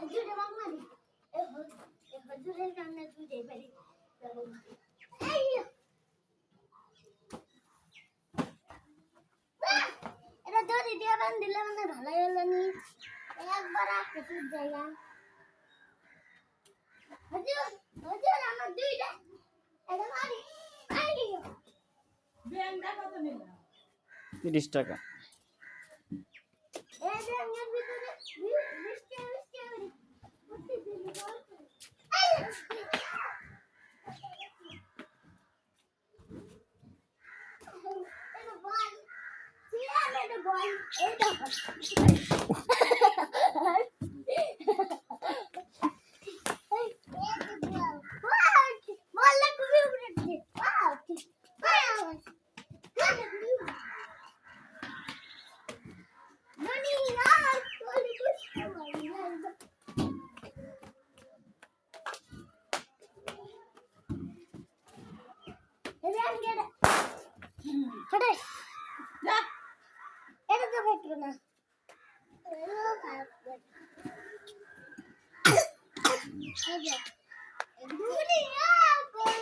হজুরে বাংলা নি হজুরের কানে তুই দে পারি এই এটা দড়ি দিয়ে বাঁধ দিলে মানে ভালো হলো নি একবার কিছু জায়গা হজুর হজুর আমার দুইটা এটা মারি মারি ব্যাংকটা কত নিল 30 টাকা। এই ব্যাংকের ভিতরে 20 টাকা প্রতি দিন এটা বল সিয়ার এটা বল এটা বল খুবই উড়েছে ননি আর কোলি ফটাই যা এটা তো ফেটলো না আচ্ছা দুনি আর কোই